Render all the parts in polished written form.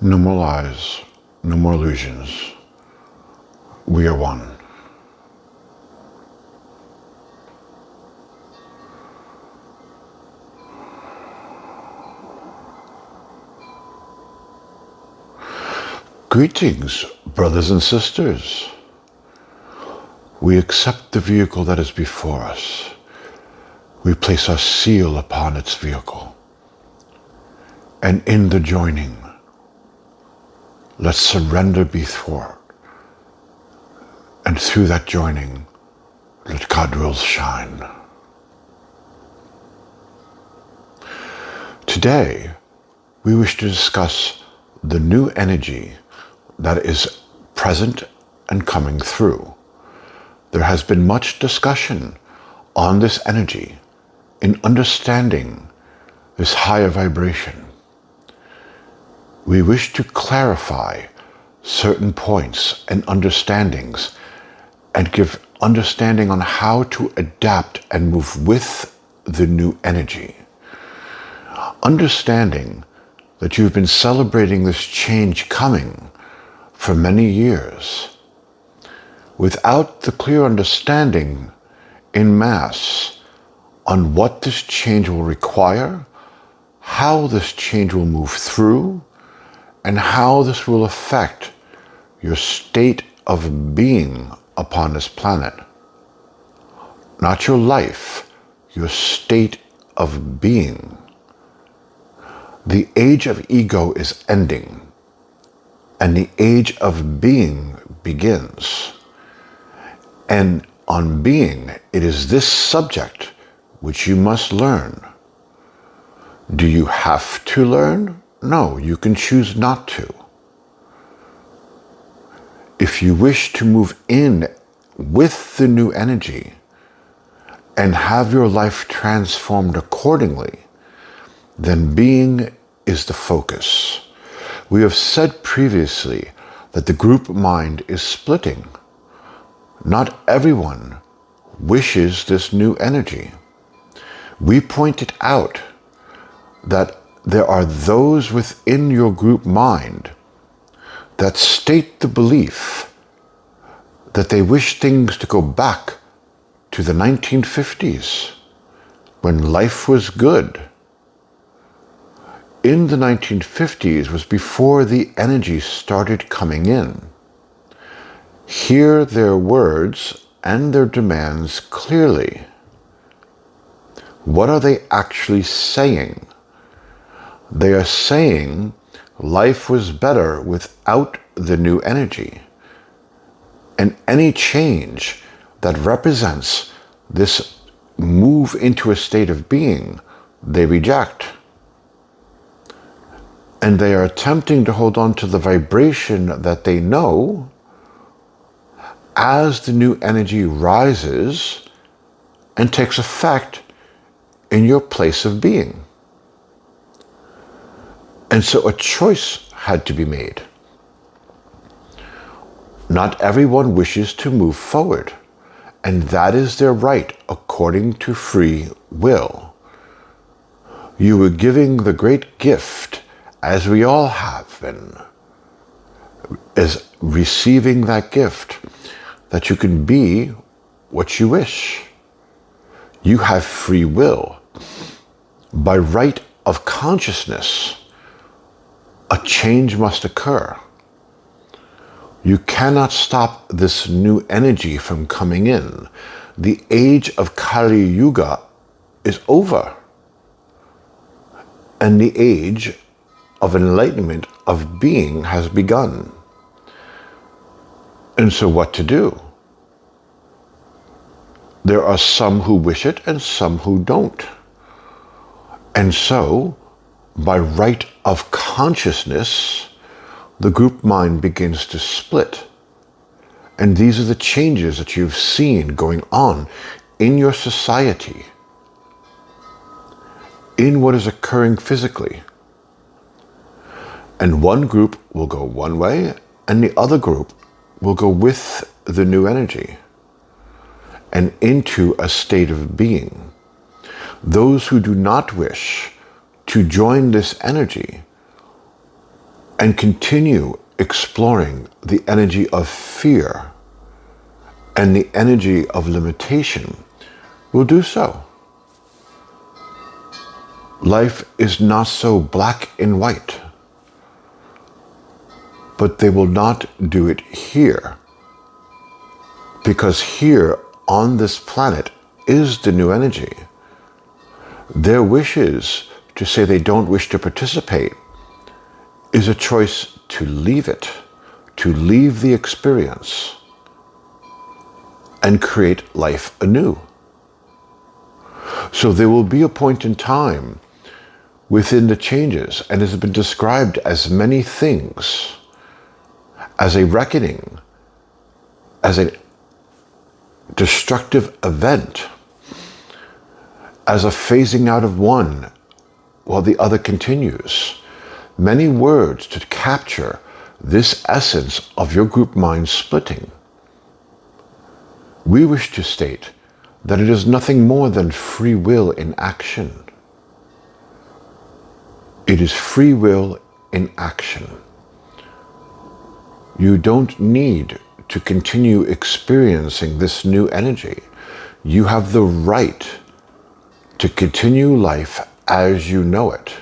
No more lies, no more illusions. We are one. Greetings, brothers and sisters. We accept the vehicle that is before us. We place our seal upon its vehicle. And in the joining, let surrender be thwart. And through that joining, let God will shine. Today, we wish to discuss the new energy that is present and coming through. There has been much discussion on this energy in understanding this higher vibration. We wish to clarify certain points and understandings and give understanding on how to adapt and move with the new energy. Understanding that you've been celebrating this change coming for many years, without the clear understanding in mass on what this change will require, how this change will move through, and how this will affect your state of being upon this planet. Not your life, your state of being. The age of ego is ending, and the age of being begins. And on being, it is this subject which you must learn. Do you have to learn? No, you can choose not to. If you wish to move in with the new energy and have your life transformed accordingly, then being is the focus. We have said previously that the group mind is splitting. Not everyone wishes this new energy. We pointed out that there are those within your group mind that state the belief that they wish things to go back to the 1950s when life was good. In the 1950s was before the energy started coming in. Hear their words and their demands clearly. What are they actually saying? They are saying life was better without the new energy. And any change that represents this move into a state of being, they reject. And they are attempting to hold on to the vibration that they know as the new energy rises and takes effect in your place of being. And so a choice had to be made. Not everyone wishes to move forward, and that is their right according to free will. You were giving the great gift, as we all have been, is receiving that gift, that you can be what you wish. You have free will. By right of consciousness, a change must occur. You cannot stop this new energy from coming in. The age of Kali Yuga is over. And the age of enlightenment of being has begun. And so what to do? There are some who wish it and some who don't. And so, by right of consciousness, the group mind begins to split. And these are the changes that you've seen going on in your society, in what is occurring physically. And one group will go one way, and the other group will go with the new energy and into a state of being. Those who do not wish to join this energy and continue exploring the energy of fear and the energy of limitation, will do so. Life is not so black and white, but they will not do it here, because here on this planet is the new energy. Their wishes to say they don't wish to participate is a choice to leave it, to leave the experience and create life anew. So there will be a point in time within the changes, and it has been described as many things, as a reckoning, as a destructive event, as a phasing out of one while the other continues. Many words to capture this essence of your group mind splitting. We wish to state that it is nothing more than free will in action. It is free will in action. You don't need to continue experiencing this new energy. You have the right to continue life as you know it.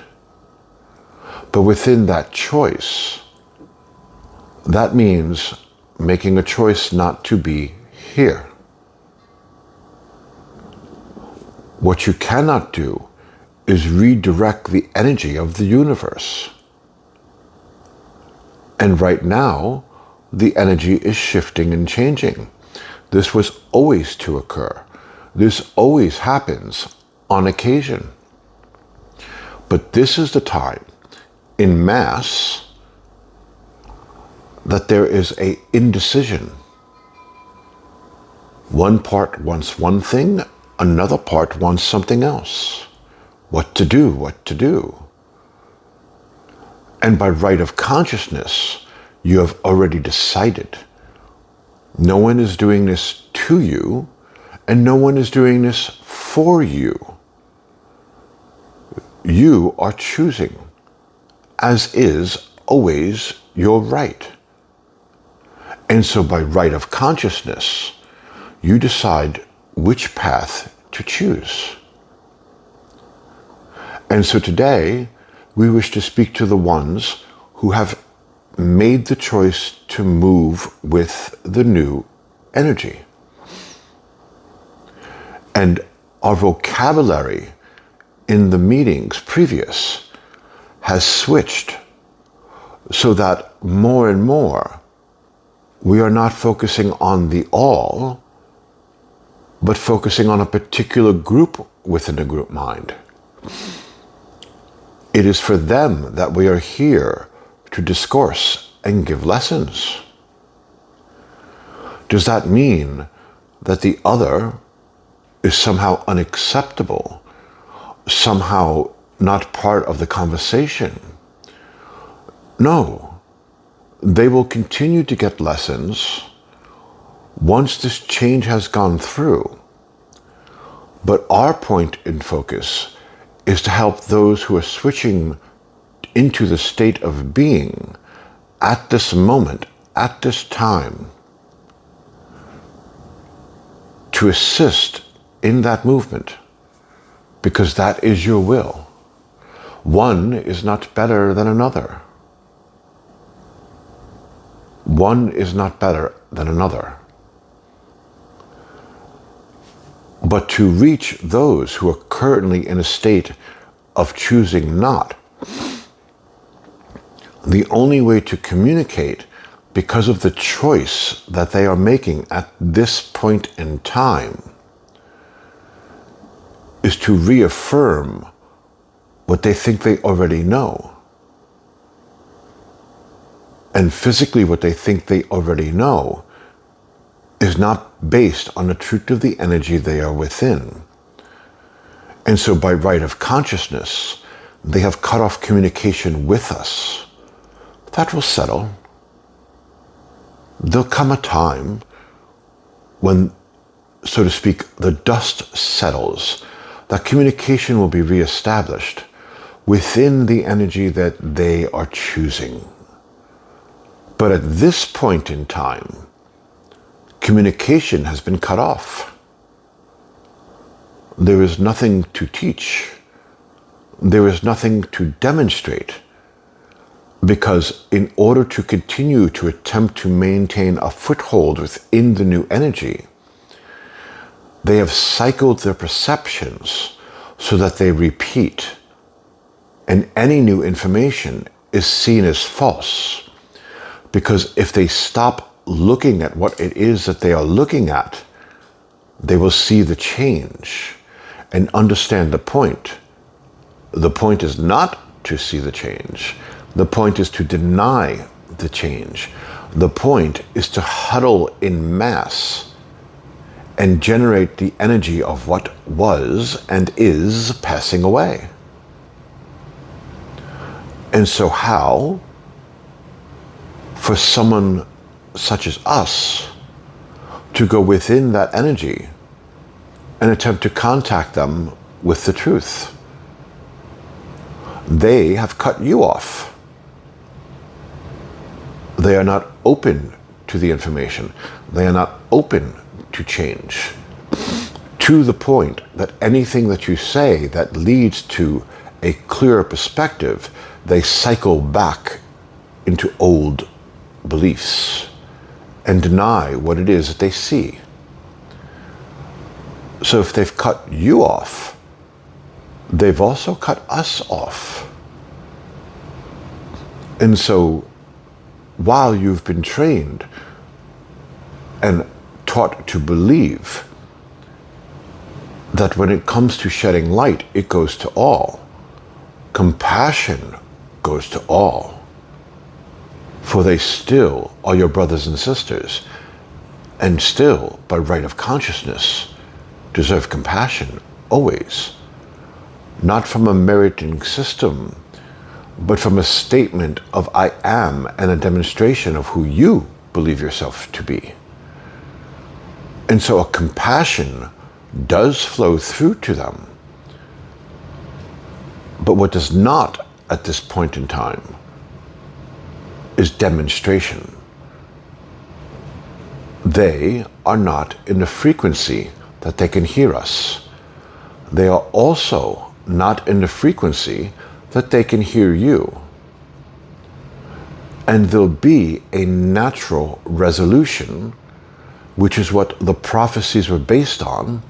But within that choice, that means making a choice not to be here. What you cannot do is redirect the energy of the universe. And right now, the energy is shifting and changing. This was always to occur. This always happens on occasion. But this is the time in mass that there is an indecision. One part wants one thing, another part wants something else. What to do, what to do. And by right of consciousness, you have already decided. No one is doing this to you, and no one is doing this for you. You are choosing, as is always your right. And so by right of consciousness, you decide which path to choose. And so today, we wish to speak to the ones who have made the choice to move with the new energy. And our vocabulary in the meetings previous has switched so that more and more we are not focusing on the all, but focusing on a particular group within a group mind. It is for them that we are here to discourse and give lessons. Does that mean that the other is somehow unacceptable, somehow not part of the conversation? No. They will continue to get lessons once this change has gone through. But our point in focus is to help those who are switching into the state of being at this moment, at this time, to assist in that movement, because that is your will. One is not better than another. One is not better than another. But to reach those who are currently in a state of choosing not, the only way to communicate, because of the choice that they are making at this point in time, is to reaffirm what they think they already know. And physically what they think they already know is not based on the truth of the energy they are within. And so by right of consciousness, they have cut off communication with us. That will settle. There'll come a time when, so to speak, the dust settles, that communication will be reestablished within the energy that they are choosing. But at this point in time, communication has been cut off. There is nothing to teach. There is nothing to demonstrate. Because in order to continue to attempt to maintain a foothold within the new energy, they have cycled their perceptions so that they repeat. And any new information is seen as false. Because if they stop looking at what it is that they are looking at, they will see the change and understand the point. The point is not to see the change. The point is to deny the change. The point is to huddle in mass and generate the energy of what was and is passing away. And so how, for someone such as us, to go within that energy and attempt to contact them with the truth? They have cut you off. They are not open to the information. They are not open to change. To the point that anything that you say that leads to a clearer perspective, they cycle back into old beliefs and deny what it is that they see. So if they've cut you off, they've also cut us off. And so while you've been trained and taught to believe that when it comes to shedding light, it goes to all, compassion goes to all, for they still are your brothers and sisters, and still, by right of consciousness, deserve compassion always, not from a meriting system, but from a statement of I am and a demonstration of who you believe yourself to be. And so a compassion does flow through to them. But what does not at this point in time is demonstration. They are not in the frequency that they can hear us. They are also not in the frequency that they can hear you. And there'll be a natural resolution, which is what the prophecies were based on,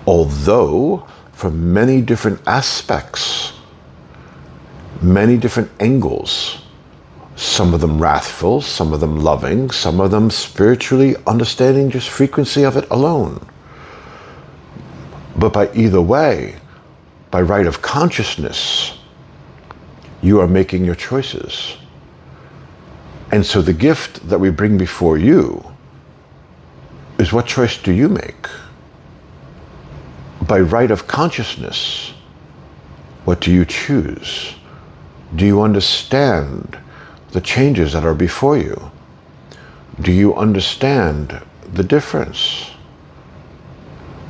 although from many different aspects, many different angles, some of them wrathful, some of them loving, some of them spiritually understanding just frequency of it alone. But by either way, by right of consciousness, you are making your choices. And so the gift that we bring before you is, what choice do you make? By right of consciousness, what do you choose? Do you understand the changes that are before you? Do you understand the difference?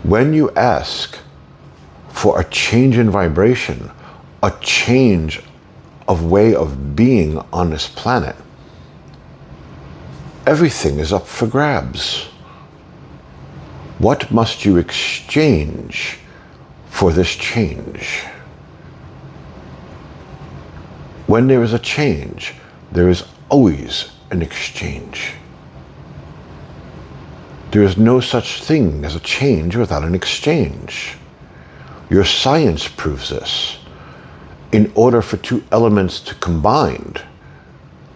When you ask for a change in vibration, a change of way of being on this planet, everything is up for grabs. What must you exchange for this change? When there is a change, there is always an exchange. There is no such thing as a change without an exchange. Your science proves this. In order for two elements to combine,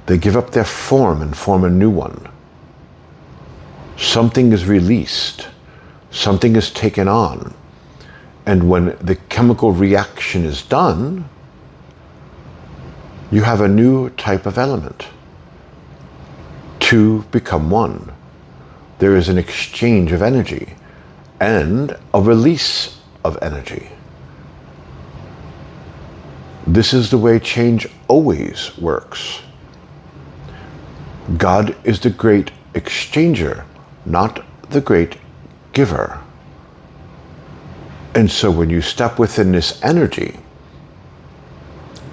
they give up their form and form a new one. Something is released, something is taken on, and when the chemical reaction is done, you have a new type of element. Two become one. There is an exchange of energy and a release of energy. This is the way change always works. God is the great exchanger, not the great giver. And so when you step within this energy,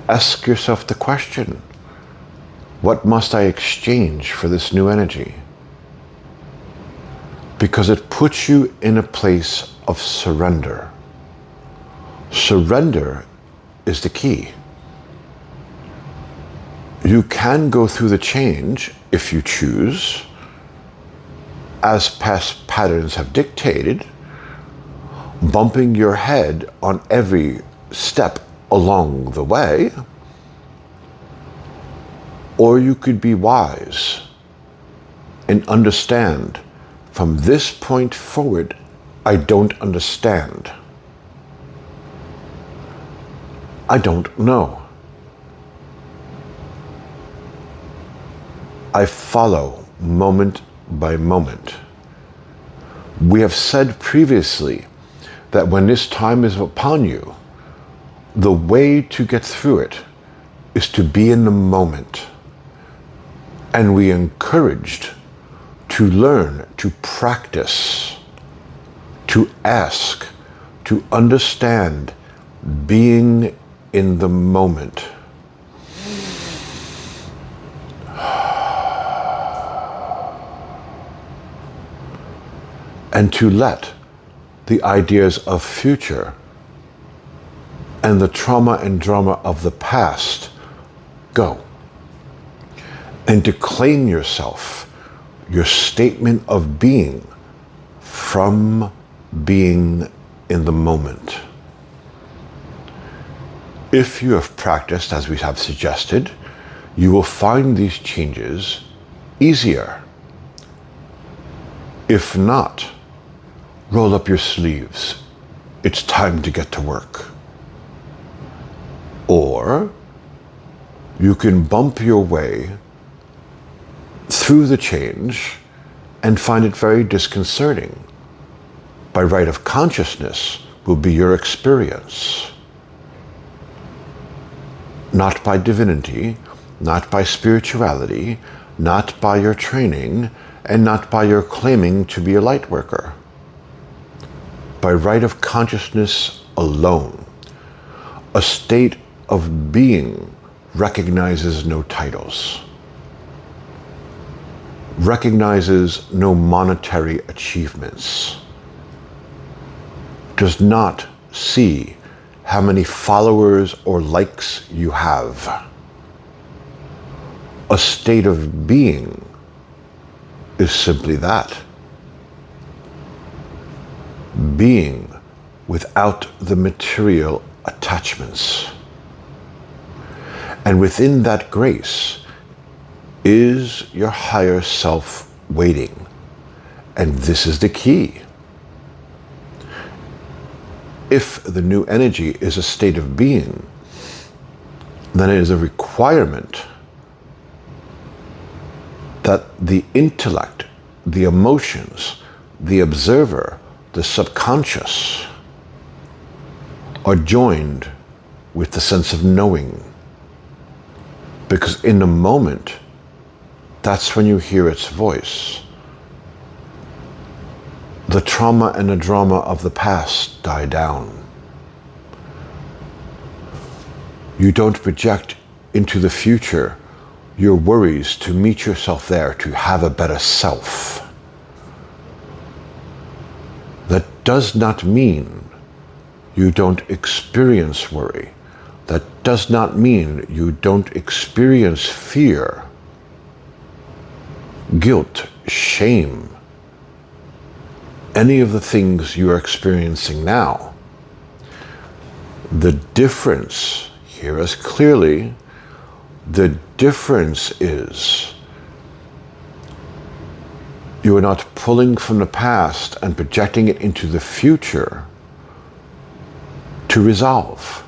ask yourself the question, What must I exchange for this new energy? Because it puts you in a place of surrender. Surrender is the key. You can go through the change if you choose, as past patterns have dictated, bumping your head on every step along the way, or you could be wise and understand, from this point forward, I don't understand. I don't know. I follow moment by moment. We have said previously that when this time is upon you, the way to get through it is to be in the moment. And we encouraged to learn, to practice, to ask, to understand being in the moment. And to let the ideas of future and the trauma and drama of the past go. And to claim yourself, your statement of being, from being in the moment. If you have practiced, as we have suggested, you will find these changes easier. If not, roll up your sleeves. It's time to get to work. Or you can bump your way through the change and find it very disconcerting. By right of consciousness will be your experience. Not by divinity, not by spirituality, not by your training, and not by your claiming to be a light worker. By right of consciousness alone. A state of being recognizes no titles, recognizes no monetary achievements, does not see how many followers or likes you have. A state of being is simply that. Being without the material attachments. And within that grace is your higher self waiting. And this is the key. If the new energy is a state of being, then it is a requirement that the intellect, the emotions, the observer, the subconscious are joined with the sense of knowing. Because in the moment, that's when you hear its voice. The trauma and the drama of the past die down. You don't project into the future your worries to meet yourself there, to have a better self. That does not mean you don't experience worry. That does not mean you don't experience fear, guilt, shame, any of the things you are experiencing now. The difference, hear us clearly, the difference is you are not pulling from the past and projecting it into the future to resolve.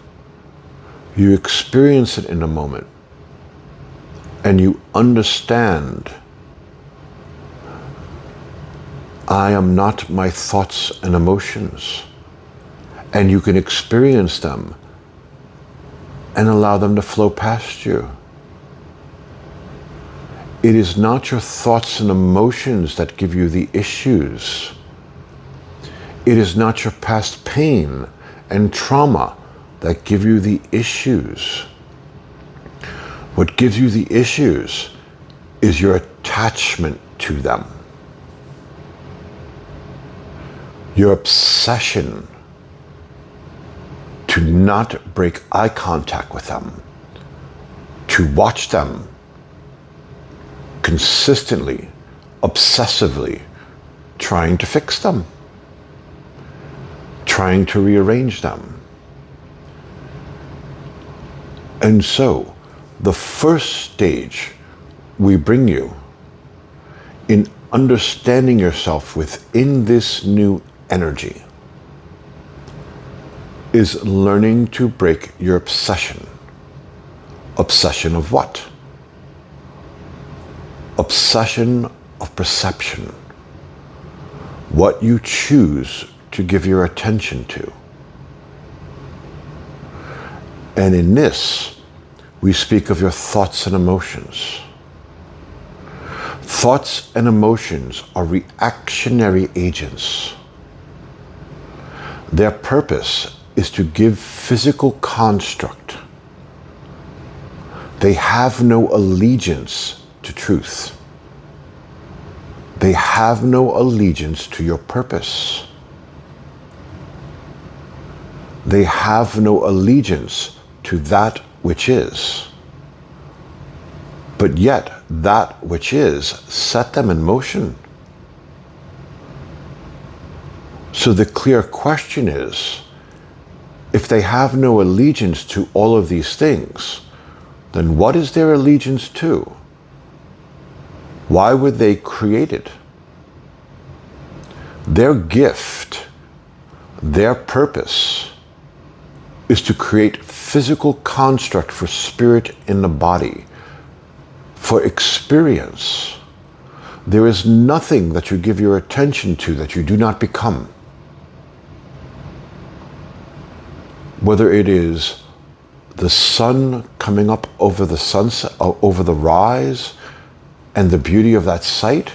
You experience it in a moment and you understand, I am not my thoughts and emotions. And you can experience them and allow them to flow past you. It is not your thoughts and emotions that give you the issues. It is not your past pain and trauma that give you the issues. What gives you the issues is your attachment to them. Your obsession to not break eye contact with them, to watch them consistently, obsessively, trying to fix them, trying to rearrange them. And so, the first stage we bring you in understanding yourself within this new energy is learning to break your obsession. Obsession of what? Obsession of perception. What you choose to give your attention to. And in this, we speak of your thoughts and emotions. Thoughts and emotions are reactionary agents. Their purpose is to give physical construct. They have no allegiance to truth. They have no allegiance to your purpose. They have no allegiance to that which is. But yet, that which is set them in motion. So the clear question is, if they have no allegiance to all of these things, then what is their allegiance to? Why were they created? Their gift, their purpose, is to create physical construct for spirit in the body, for experience. There is nothing that you give your attention to that you do not become. Whether it is the sun coming up over the sunset, over the rise, and the beauty of that sight,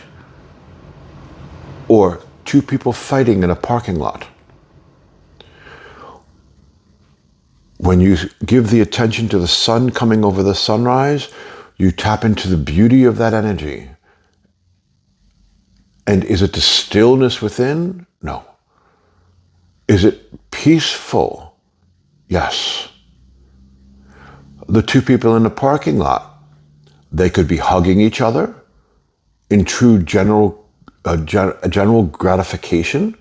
or two people fighting in a parking lot. When you give the attention to the sun coming over the sunrise, you tap into the beauty of that energy. And is it the stillness within? No. Is it peaceful? Yes. The two people in the parking lot, they could be hugging each other in true general gratification.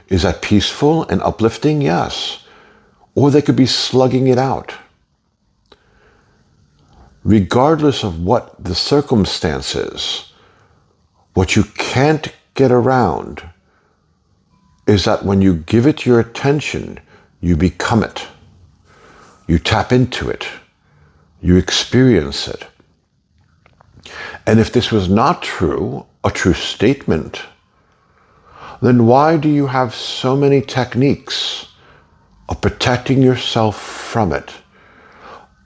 Is that peaceful and uplifting? Yes. Or they could be slugging it out. Regardless of what the circumstances, what you can't get around is that when you give it your attention, you become it. You tap into it. You experience it. And if this was not true, a true statement, then why do you have so many techniques of protecting yourself from it?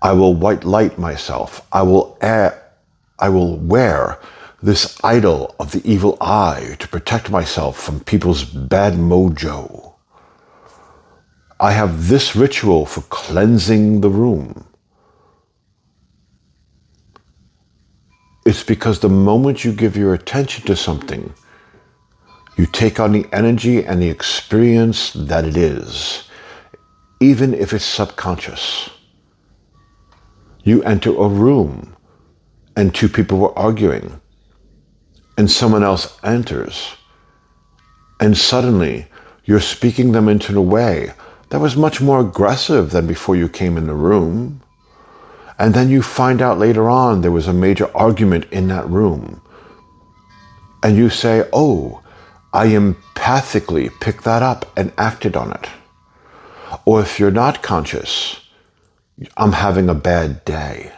I will white light myself. I will wear this idol of the evil eye to protect myself from people's bad mojo. I have this ritual for cleansing the room. It's because the moment you give your attention to something, you take on the energy and the experience that it is, even if it's subconscious. You enter a room and two people were arguing and someone else enters and suddenly you're speaking them into a way that was much more aggressive than before you came in the room. And then you find out later on there was a major argument in that room. And you say, oh, I empathically picked that up and acted on it. Or if you're not conscious, I'm having a bad day.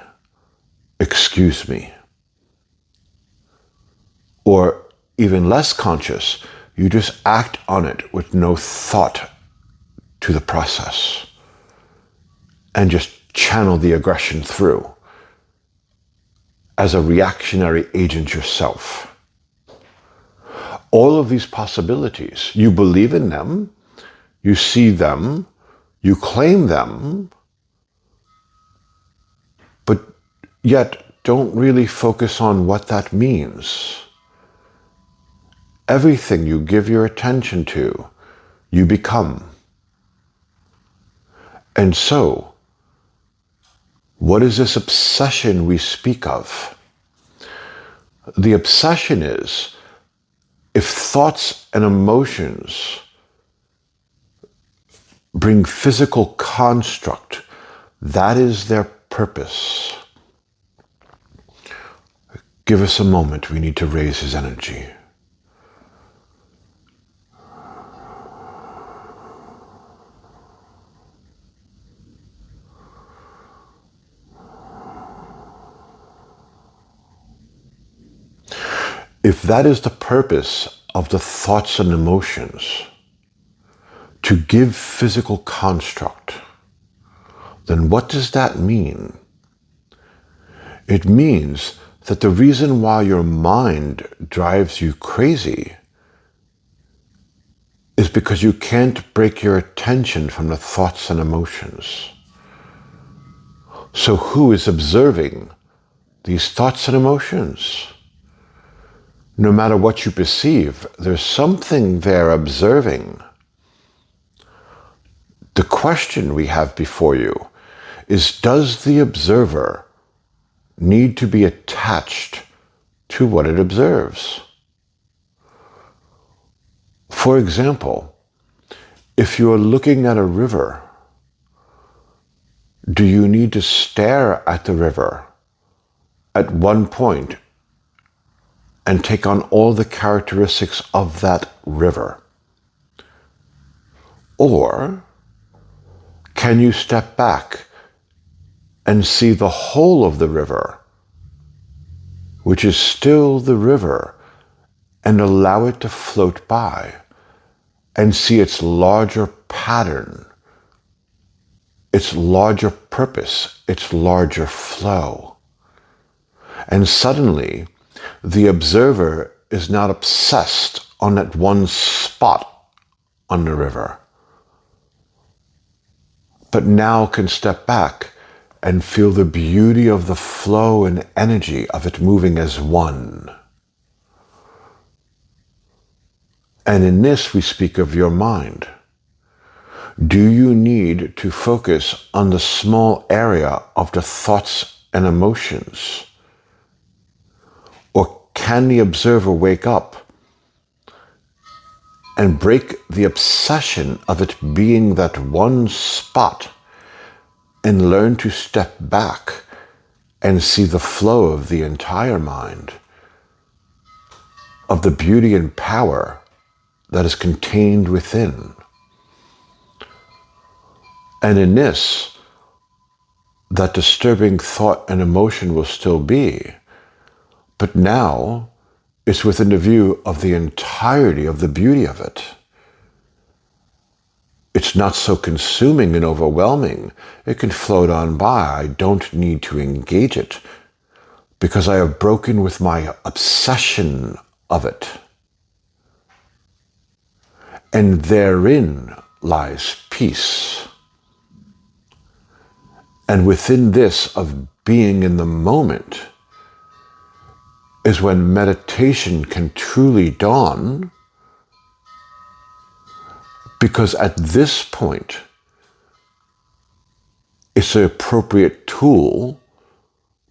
Excuse me. Or even less conscious, you just act on it with no thought to the process and just channel the aggression through as a reactionary agent yourself. All of these possibilities, you believe in them, you see them, you claim them, but yet don't really focus on what that means. Everything you give your attention to, you become. And so, what is this obsession we speak of? The obsession is, if thoughts and emotions bring physical construct, that is their purpose. Give us a moment, we need to raise his energy. If that is the purpose of the thoughts and emotions, to give physical construct, then what does that mean? It means that the reason why your mind drives you crazy is because you can't break your attention from the thoughts and emotions. So who is observing these thoughts and emotions? No matter what you perceive, there's something there observing. The question we have before you is, does the observer need to be attached to what it observes? For example, if you are looking at a river, do you need to stare at the river at one point and take on all the characteristics of that river? Or can you step back and see the whole of the river, which is still the river, and allow it to float by and see its larger pattern, its larger purpose, its larger flow? And suddenly, the observer is not obsessed on that one spot on the river, but now can step back and feel the beauty of the flow and energy of it moving as one. And in this we speak of your mind. Do you need to focus on the small area of the thoughts and emotions? Or can the observer wake up and break the obsession of it being that one spot and learn to step back and see the flow of the entire mind, of the beauty and power that is contained within? And in this, that disturbing thought and emotion will still be, but now it's within the view of the entirety of the beauty of it. It's not so consuming and overwhelming. It can float on by. I don't need to engage it because I have broken with my obsession of it. And therein lies peace. And within this of being in the moment is when meditation can truly dawn, because at this point, it's the appropriate tool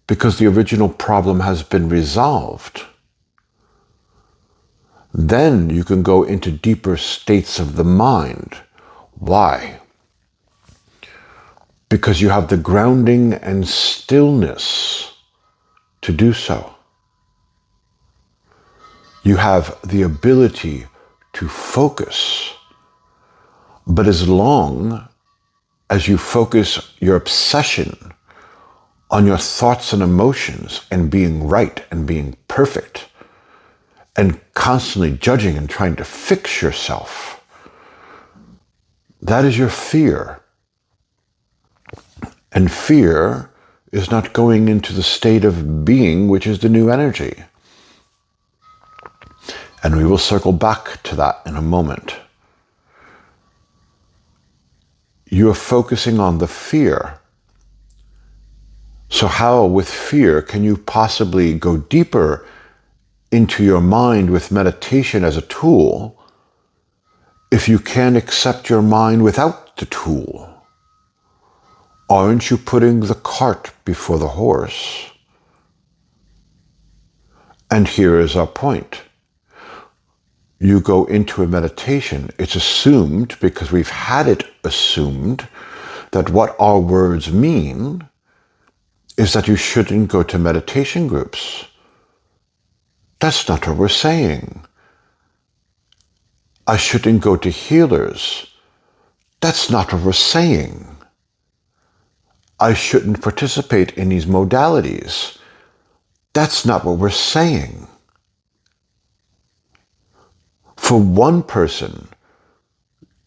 because the original problem has been resolved. Then you can go into deeper states of the mind. Why? Because you have the grounding and stillness to do so. You have the ability to focus. But as long as you focus your obsession on your thoughts and emotions and being right and being perfect and constantly judging and trying to fix yourself, that is your fear. And fear is not going into the state of being, which is the new energy. And we will circle back to that in a moment. You are focusing on the fear. So how, with fear, can you possibly go deeper into your mind with meditation as a tool if you can't accept your mind without the tool? Aren't you putting the cart before the horse? And here is our point. You go into a meditation, it's assumed, because we've had it assumed, that what our words mean is that you shouldn't go to meditation groups. That's not what we're saying. I shouldn't go to healers. That's not what we're saying. I shouldn't participate in these modalities. That's not what we're saying. For one person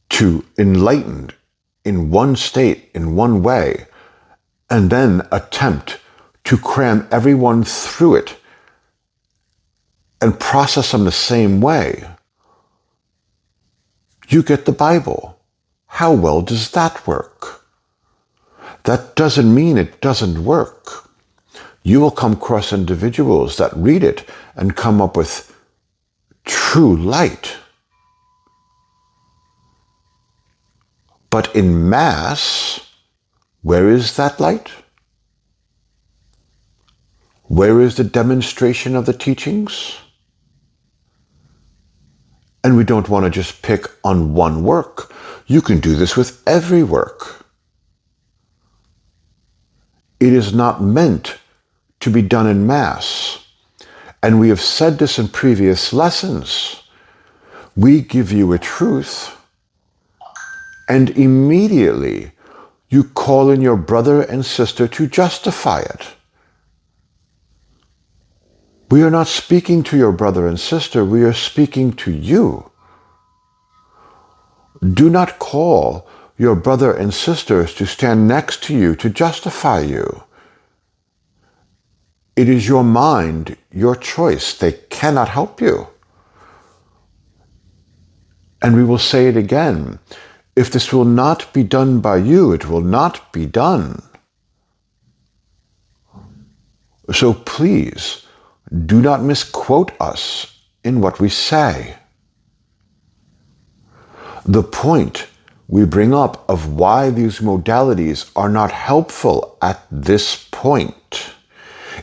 to enlighten in one state, in one way, and then attempt to cram everyone through it and process them the same way, you get the Bible. How well does that work? That doesn't mean it doesn't work. You will come across individuals that read it and come up with true light. But in mass, where is that light? Where is the demonstration of the teachings? And we don't want to just pick on one work. You can do this with every work. It is not meant to be done in mass. And we have said this in previous lessons. We give you a truth, and immediately you call in your brother and sister to justify it. We are not speaking to your brother and sister, we are speaking to you. Do not call your brother and sisters to stand next to you to justify you. It is your mind, your choice. They cannot help you. And we will say it again. If this will not be done by you, it will not be done. So please, do not misquote us in what we say. The point we bring up of why these modalities are not helpful at this point,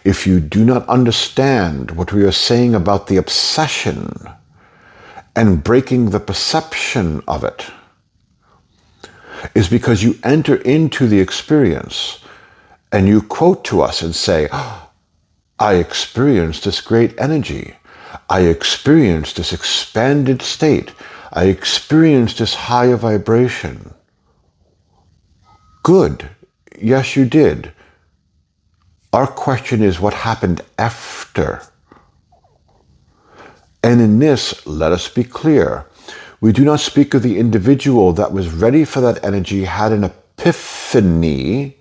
if you do not understand what we are saying about the obsession and breaking the perception of it, is because you enter into the experience and you quote to us and say, I experienced this great energy. I experienced this expanded state. I experienced this higher vibration. Good. Yes, you did. Our question is what happened after? And in this, let us be clear. We do not speak of the individual that was ready for that energy, had an epiphany,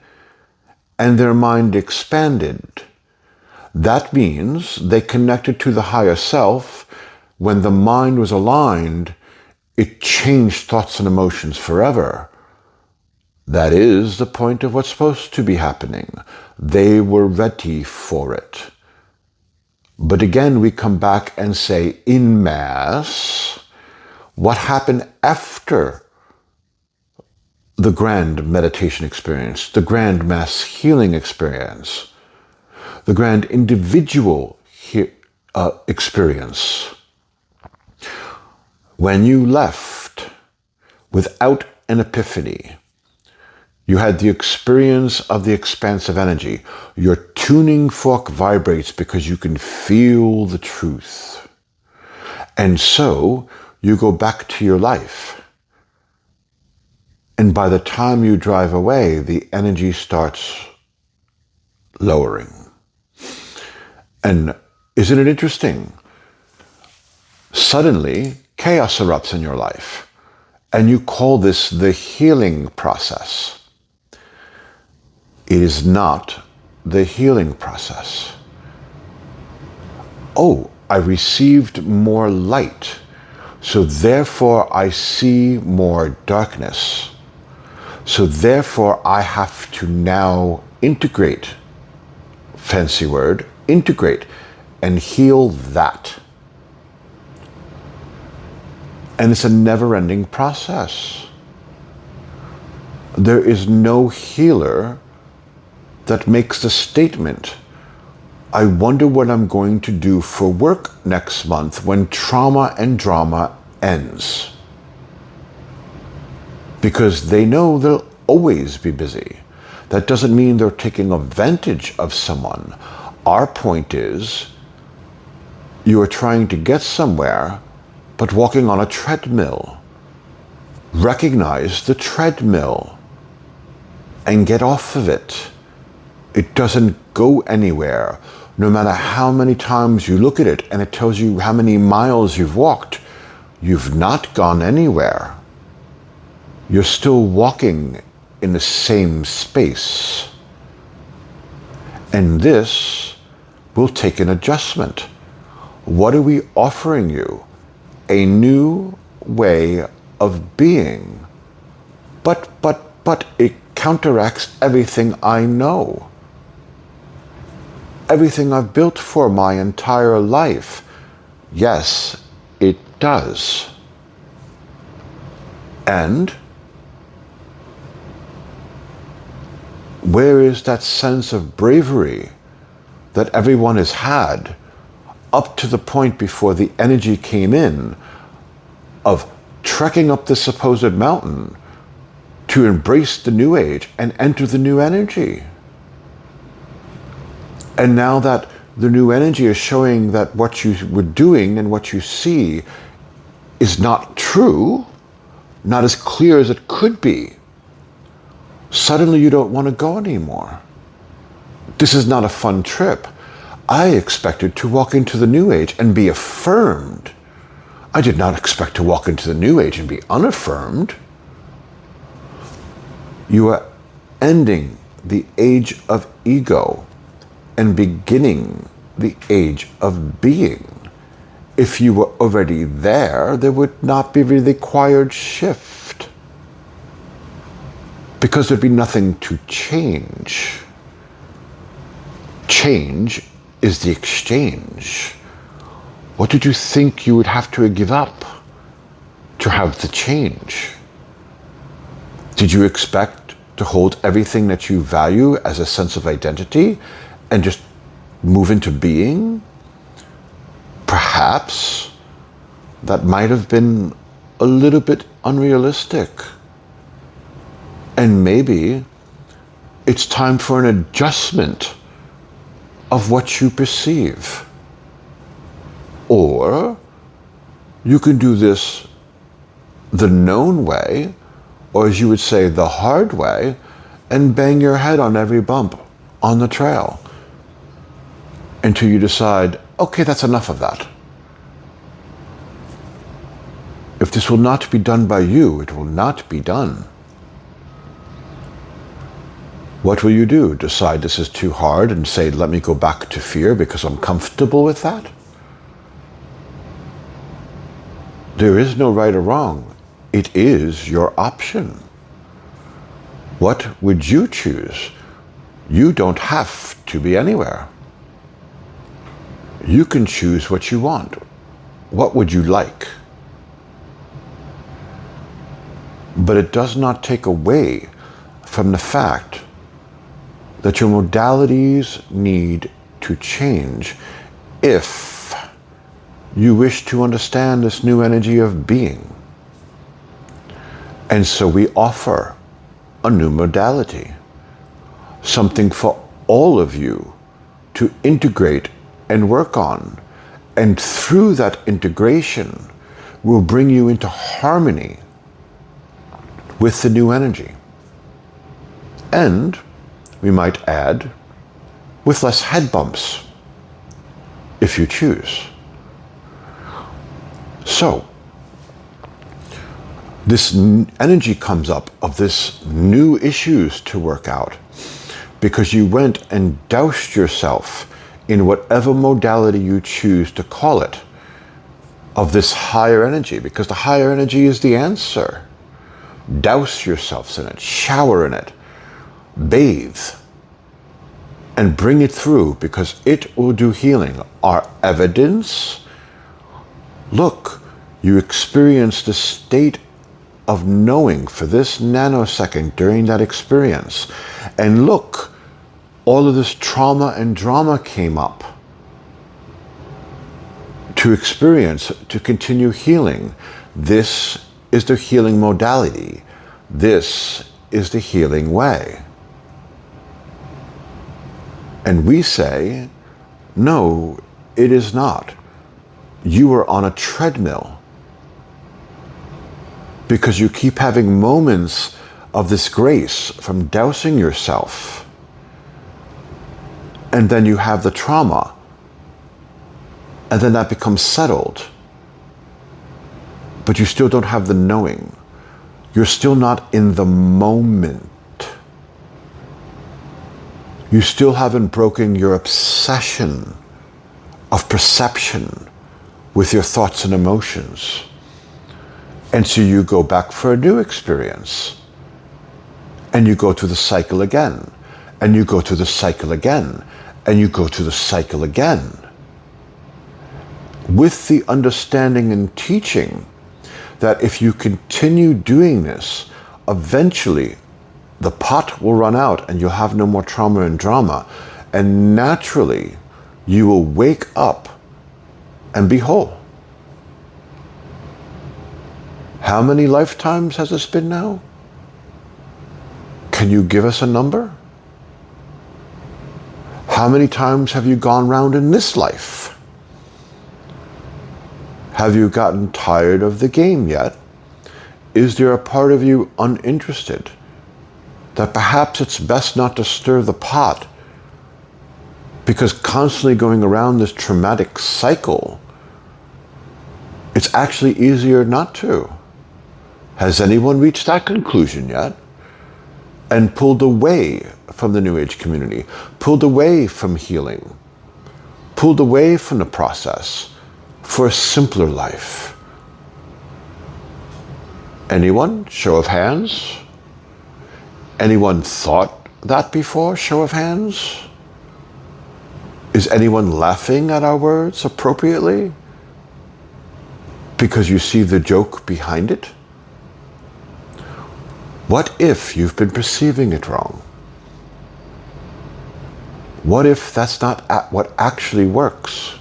and their mind expanded. That means they connected to the higher self. When the mind was aligned, it changed thoughts and emotions forever. That is the point of what's supposed to be happening. They were ready for it. But again, we come back and say, in mass, what happened after the grand meditation experience, the grand mass healing experience, the grand individual experience? When you left without an epiphany, you had the experience of the expansive energy. Your tuning fork vibrates because you can feel the truth. And so you go back to your life. And by the time you drive away, the energy starts lowering. And isn't it interesting? Suddenly, chaos erupts in your life. And you call this the healing process. It is not the healing process. Oh, I received more light, so therefore I see more darkness. So therefore I have to now integrate fancy word, integrate and heal that. And it's a never-ending process. There is no healer that makes the statement, I wonder what I'm going to do for work next month when trauma and drama ends. Because they know they'll always be busy. That doesn't mean they're taking advantage of someone. Our point is, you are trying to get somewhere, but walking on a treadmill. Recognize the treadmill and get off of it. It doesn't go anywhere. No matter how many times you look at it and it tells you how many miles you've walked, you've not gone anywhere. You're still walking in the same space. And this will take an adjustment. What are we offering you? A new way of being. But it counteracts everything I know. Everything I've built for my entire life. Yes, it does. And where is that sense of bravery that everyone has had up to the point before the energy came in of trekking up the supposed mountain to embrace the new age and enter the new energy? And now that the new energy is showing that what you were doing and what you see is not true, not as clear as it could be, suddenly you don't want to go anymore. This is not a fun trip. I expected to walk into the new age and be affirmed. I did not expect to walk into the new age and be unaffirmed. You are ending the age of ego and beginning the age of being. If you were already there, there would not be the required shift, because there'd be nothing to change. Change is the exchange. What did you think you would have to give up to have the change? Did you expect to hold everything that you value as a sense of identity and just move into being? Perhaps that might have been a little bit unrealistic. And maybe it's time for an adjustment of what you perceive. Or you can do this the known way, or as you would say, the hard way, and bang your head on every bump on the trail until you decide, okay, that's enough of that. If this will not be done by you, it will not be done. What will you do? Decide this is too hard and say, let me go back to fear because I'm comfortable with that? There is no right or wrong. It is your option. What would you choose? You don't have to be anywhere. You can choose what you want. What would you like? But it does not take away from the fact that your modalities need to change if you wish to understand this new energy of being. And so we offer a new modality, something for all of you to integrate and work on. And through that integration, will bring you into harmony with the new energy. And we might add, with less head bumps, if you choose. So, this energy comes up of this new issues to work out because you went and doused yourself in whatever modality you choose to call it, of this higher energy, because the higher energy is the answer. Douse yourselves in it, shower in it, bathe, and bring it through, because it will do healing. Our evidence, look, you experience the state of knowing for this nanosecond during that experience. And look, all of this trauma and drama came up to experience, to continue healing. This is the healing modality. This is the healing way. And we say, no, it is not. You are on a treadmill because you keep having moments of this grace from dousing yourself. And then you have the trauma. And then that becomes settled. But you still don't have the knowing. You're still not in the moment. You still haven't broken your obsession of perception with your thoughts and emotions. And so you go back for a new experience. And you go through the cycle again. And you go through the cycle again. And you go through the cycle again. With the understanding and teaching that if you continue doing this, eventually the pot will run out and you'll have no more trauma and drama. And naturally, you will wake up and be whole. How many lifetimes has this been now? Can you give us a number? How many times have you gone round in this life? Have you gotten tired of the game yet? Is there a part of you uninterested? That perhaps it's best not to stir the pot, because constantly going around this traumatic cycle, it's actually easier not to. Has anyone reached that conclusion yet? And pulled away from the New Age community, pulled away from healing, pulled away from the process for a simpler life? Anyone? Show of hands. Anyone thought that before? Show of hands. Is anyone laughing at our words appropriately? Because you see the joke behind it? What if you've been perceiving it wrong? What if that's not what actually works?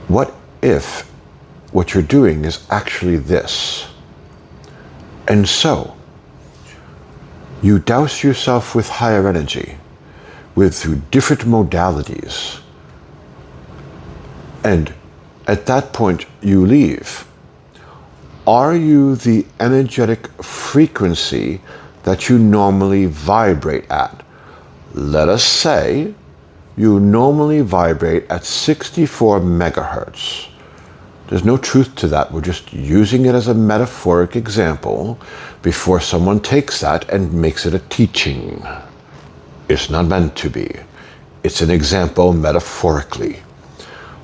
What if what you're doing is actually this? And so, you douse yourself with higher energy, through different modalities. And at that point, you leave. Are you the energetic frequency that you normally vibrate at? Let us say you normally vibrate at 64 megahertz. There's no truth to that. We're just using it as a metaphoric example before someone takes that and makes it a teaching. It's not meant to be. It's an example metaphorically.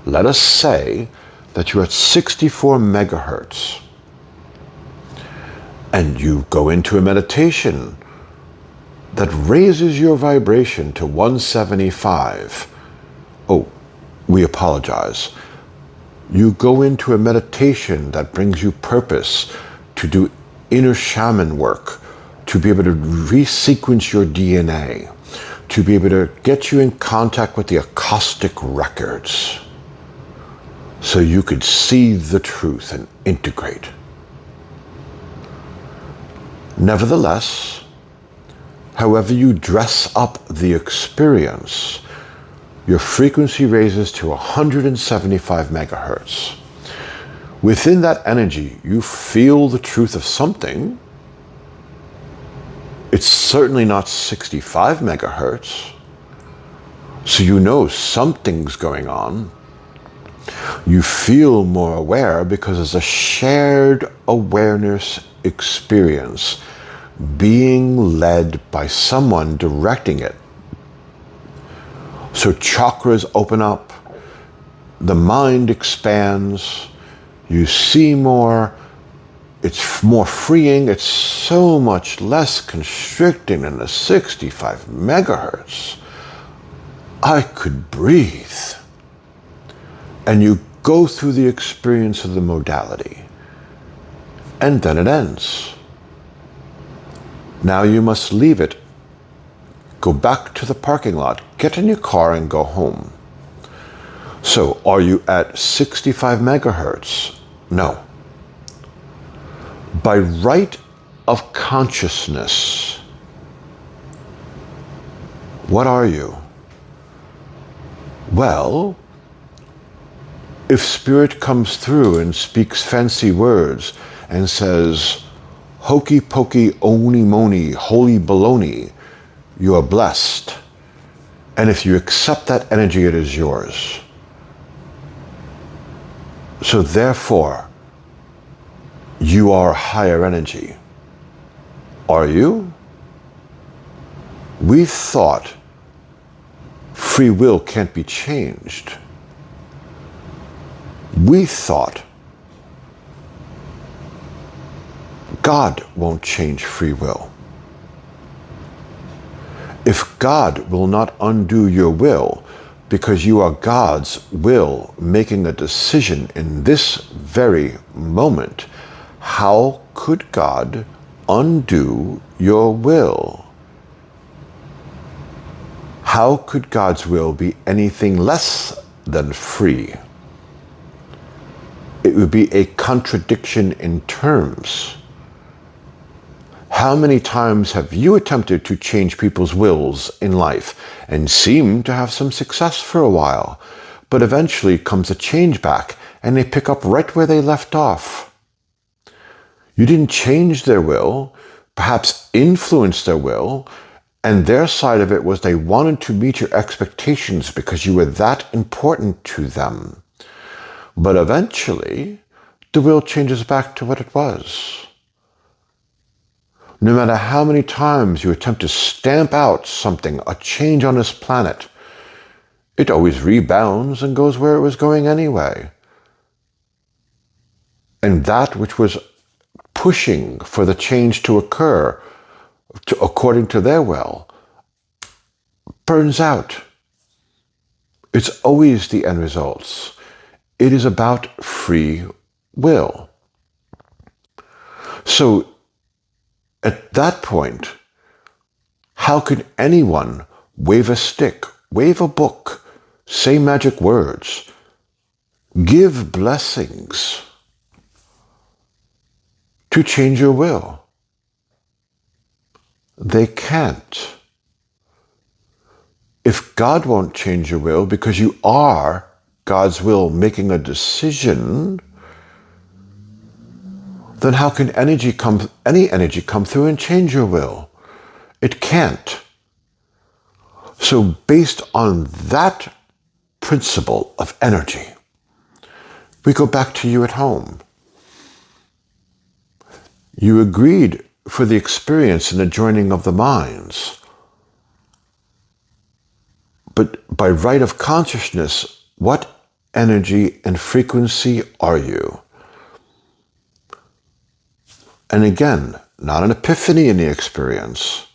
Let us say that you're at 64 megahertz and you go into a meditation that raises your vibration to 175. Oh, we apologize. You go into a meditation that brings you purpose to do inner shaman work, to be able to resequence your DNA, to be able to get you in contact with the Akashic records so you could see the truth and integrate. Nevertheless, however you dress up the experience, your frequency raises to 175 megahertz. Within that energy, you feel the truth of something. It's certainly not 65 megahertz. So you know something's going on. You feel more aware because it's a shared awareness experience being led by someone directing it. So chakras open up, the mind expands, you see more, It's more freeing. It's so much less constricting than the 65 megahertz. I could breathe. And you go through the experience of the modality. And then it ends. Now you must leave it. Go back to the parking lot, get in your car and go home. So are you at 65 megahertz? No. By right of consciousness, what are you? Well, if spirit comes through and speaks fancy words and says, hokey pokey, oni moni, holy baloney, you are blessed. And if you accept that energy, it is yours. So therefore, you are higher energy. Are you? We thought free will can't be changed. We thought God won't change free will. If God will not undo your will, because you are God's will making a decision in this very moment, how could God undo your will? How could God's will be anything less than free? It would be a contradiction in terms. How many times have you attempted to change people's wills in life and seemed to have some success for a while, but eventually comes a change back and they pick up right where they left off? You didn't change their will, perhaps influence their will, and their side of it was they wanted to meet your expectations because you were that important to them. But eventually, the will changes back to what it was. No matter how many times you attempt to stamp out something, a change on this planet, it always rebounds and goes where it was going anyway. And that which was pushing for the change to occur, according to their will, burns out. It's always the end results. It is about free will. So, at that point, how could anyone wave a stick, wave a book, say magic words, give blessings to change your will? They can't. If God won't change your will because you are God's will making a decision, then how can any energy come through and change your will? It can't. So based on that principle of energy, we go back to you at home. You agreed for the experience and the joining of the minds. But by right of consciousness, what energy and frequency are you? And again, not an epiphany in the experience.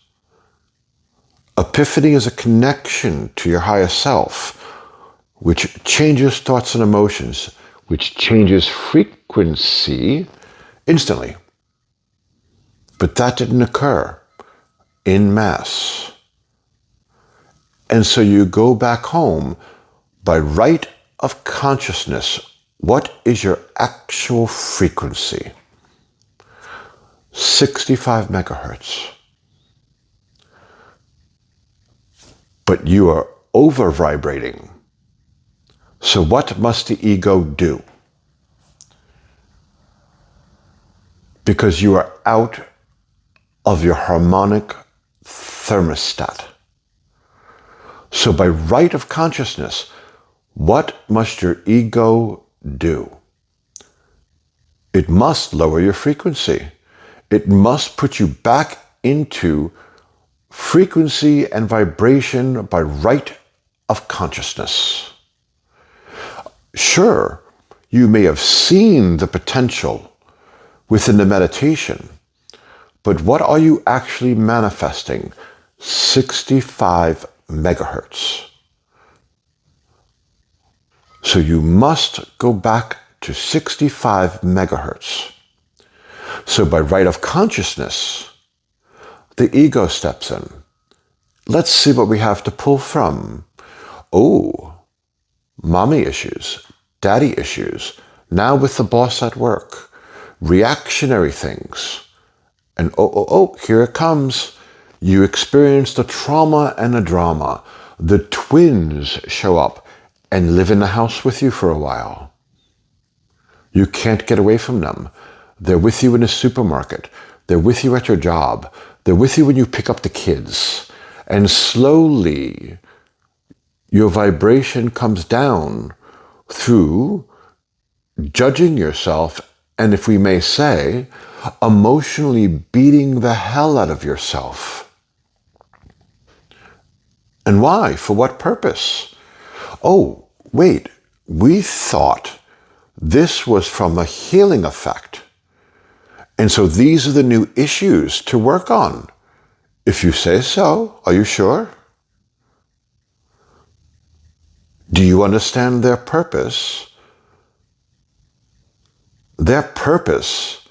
Epiphany is a connection to your higher self, which changes thoughts and emotions, which changes frequency instantly. But that didn't occur en masse. And so you go back home by right of consciousness. What is your actual frequency? 65 megahertz. But you are over vibrating. So what must the ego do? Because you are out of your harmonic thermostat. So by right of consciousness, what must your ego do? It must lower your frequency. It must put you back into frequency and vibration by right of consciousness. Sure, you may have seen the potential within the meditation. But what are you actually manifesting? 65 megahertz. So you must go back to 65 megahertz. So by right of consciousness, the ego steps in. Let's see what we have to pull from. Oh, mommy issues, daddy issues, now with the boss at work, reactionary things. And here it comes. You experienced a trauma and a drama. The twins show up and live in the house with you for a while. You can't get away from them. They're with you in the supermarket. They're with you at your job. They're with you when you pick up the kids. And slowly, your vibration comes down through judging yourself, and if we may say, emotionally beating the hell out of yourself. And why? For what purpose? Oh, wait, we thought this was from a healing effect. And so these are the new issues to work on. If you say so, are you sure? Do you understand their purpose? Their purpose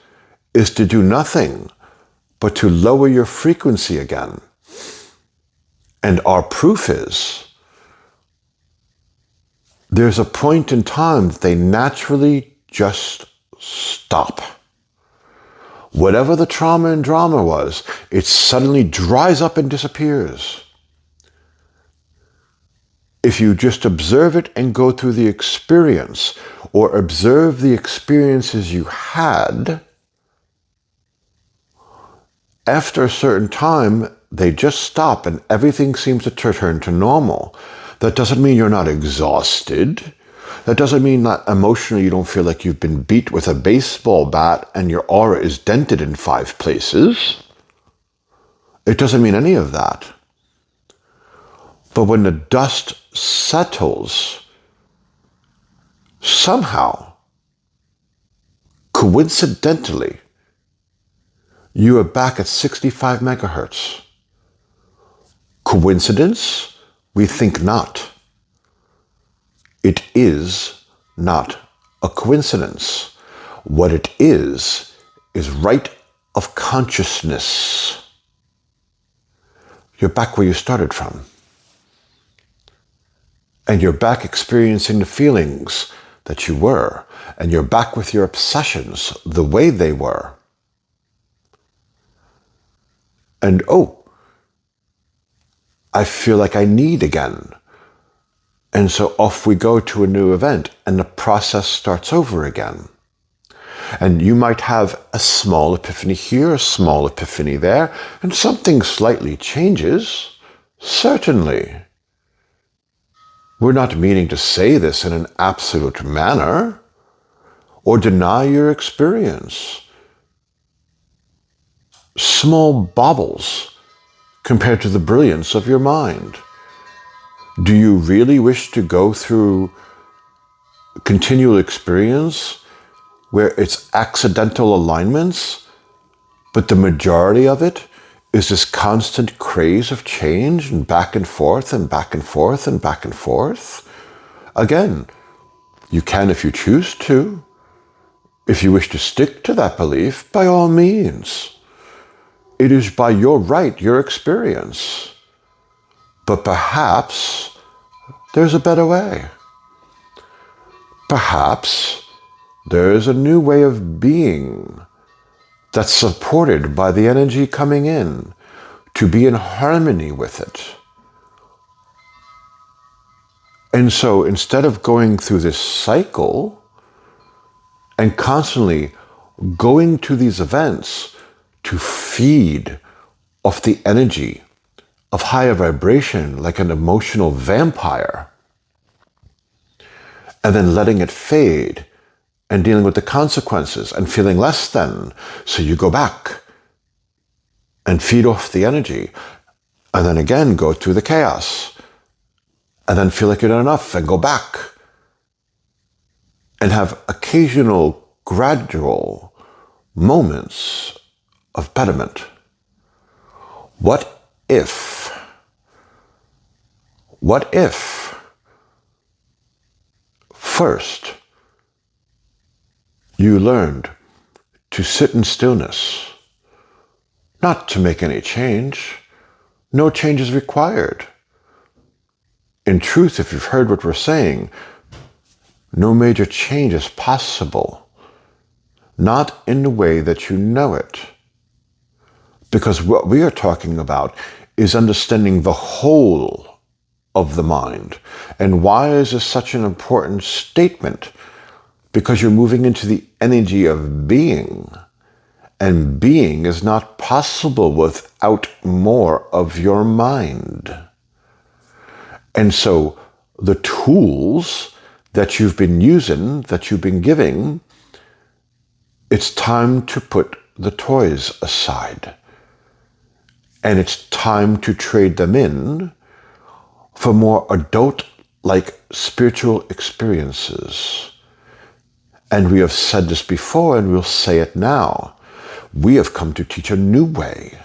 is to do nothing but to lower your frequency again. And our proof is there's a point in time that they naturally just stop. Whatever the trauma and drama was, it suddenly dries up and disappears. If you just observe it and go through the experience, or observe the experiences you had, after a certain time, they just stop and everything seems to turn to normal. That doesn't mean you're not exhausted. That doesn't mean that emotionally you don't feel like you've been beat with a baseball bat and your aura is dented in 5 places. It doesn't mean any of that. But when the dust settles, somehow, coincidentally, you are back at 65 megahertz. Coincidence? We think not. It is not a coincidence. What it is right of consciousness. You're back where you started from. And you're back experiencing the feelings that you were. And you're back with your obsessions the way they were. And I feel like I need again. And so off we go to a new event and the process starts over again. And you might have a small epiphany here, a small epiphany there, and something slightly changes. Certainly. We're not meaning to say this in an absolute manner or deny your experience. Small baubles compared to the brilliance of your mind. Do you really wish to go through continual experience where it's accidental alignments, but the majority of it is this constant craze of change and back and forth and back and forth and back and forth? Again, you can if you choose to. If you wish to stick to that belief, by all means. It is by your right, your experience. But perhaps there's a better way. Perhaps there is a new way of being that's supported by the energy coming in to be in harmony with it. And so instead of going through this cycle and constantly going to these events to feed off the energy of higher vibration like an emotional vampire, and then letting it fade and dealing with the consequences and feeling less than, so you go back and feed off the energy, and then again go through the chaos, and then feel like you're not enough and go back, and have occasional gradual moments of betterment. What if first you learned to sit in stillness, not to make any change? No change is required. In truth, if you've heard what we're saying, no major change is possible, not in the way that you know it. Because what we are talking about is understanding the whole of the mind. And why is this such an important statement? Because you're moving into the energy of being. And being is not possible without more of your mind. And so the tools that you've been using, that you've been giving, it's time to put the toys aside. And it's time to trade them in for more adult-like spiritual experiences. And we have said this before, and we'll say it now. We have come to teach a new way.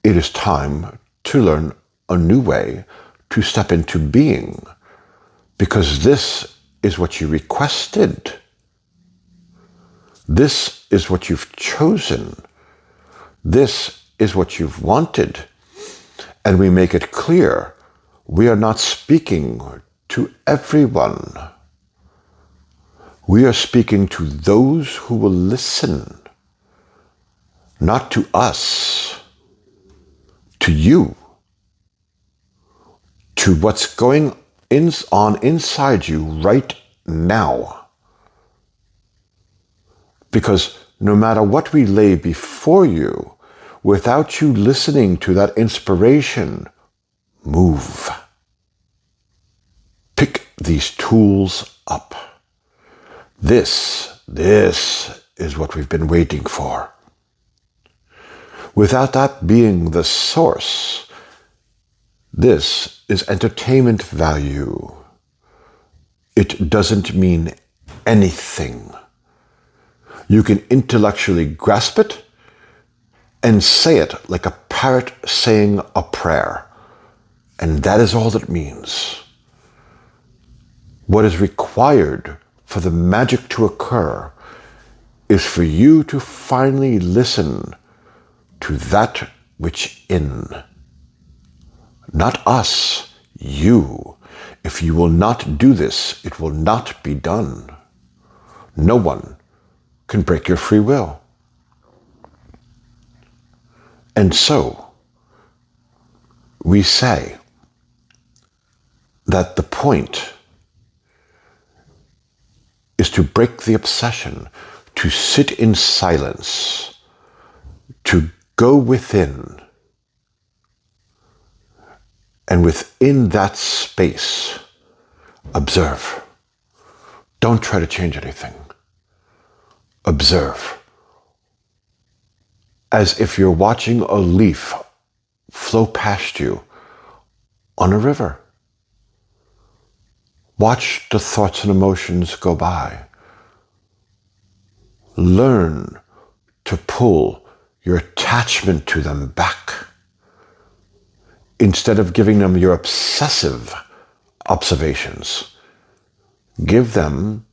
It is time to learn a new way to step into being, because this is what you requested. This is what you've chosen. This is what you've wanted. And we make it clear, we are not speaking to everyone. We are speaking to those who will listen, not to us, to you, to what's going on inside you right now. Because no matter what we lay before you, without you listening to that inspiration, move. Pick these tools up. This is what we've been waiting for. Without that being the source, this is entertainment value. It doesn't mean anything. You can intellectually grasp it and say it like a parrot saying a prayer. And that is all it means. What is required for the magic to occur is for you to finally listen to that which in. Not us, you. If you will not do this, it will not be done. No one can break your free will. And so, we say that the point is to break the obsession, to sit in silence, to go within. And within that space, observe. Don't try to change anything. Observe. As if you're watching a leaf flow past you on a river. Watch the thoughts and emotions go by. Learn to pull your attachment to them back. Instead of giving them your obsessive observations, give them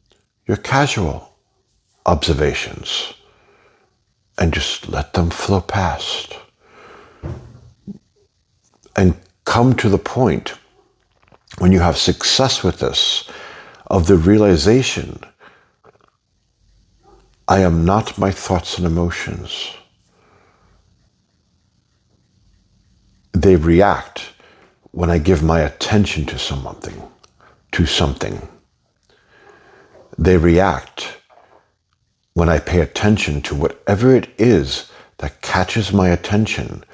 your casual observations and just let them flow past. And come to the point when you have success with this, of the realization, I am not my thoughts and emotions. They react when I give my attention to something. They react when I pay attention to whatever it is that catches my attention,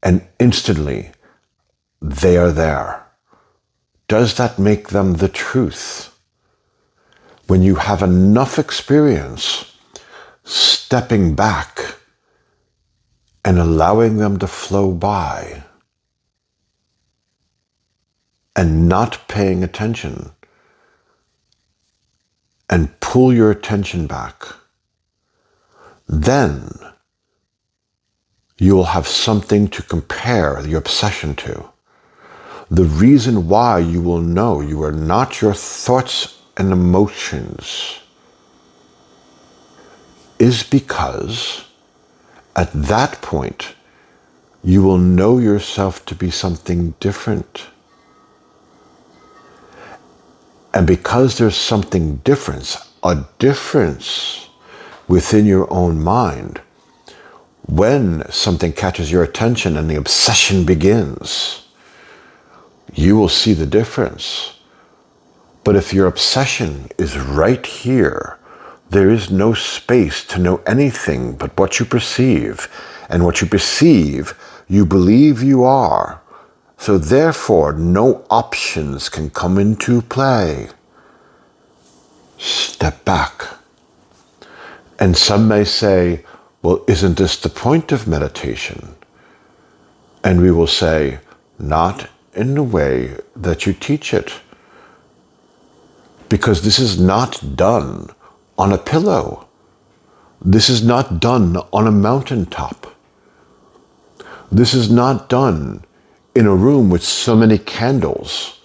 and instantly they are there. Does that make them the truth? When you have enough experience stepping back and allowing them to flow by and not paying attention, and pull your attention back, then you will have something to compare your obsession to. The reason why you will know you are not your thoughts and emotions is because at that point you will know yourself to be something different. And because there's something different, a difference within your own mind, when something catches your attention and the obsession begins, you will see the difference. But if your obsession is right here, there is no space to know anything but what you perceive. And what you perceive, you believe you are. So therefore, no options can come into play. Step back. And some may say, well, isn't this the point of meditation? And we will say, not in the way that you teach it. Because this is not done on a pillow. This is not done on a mountaintop. This is not done in a room with so many candles.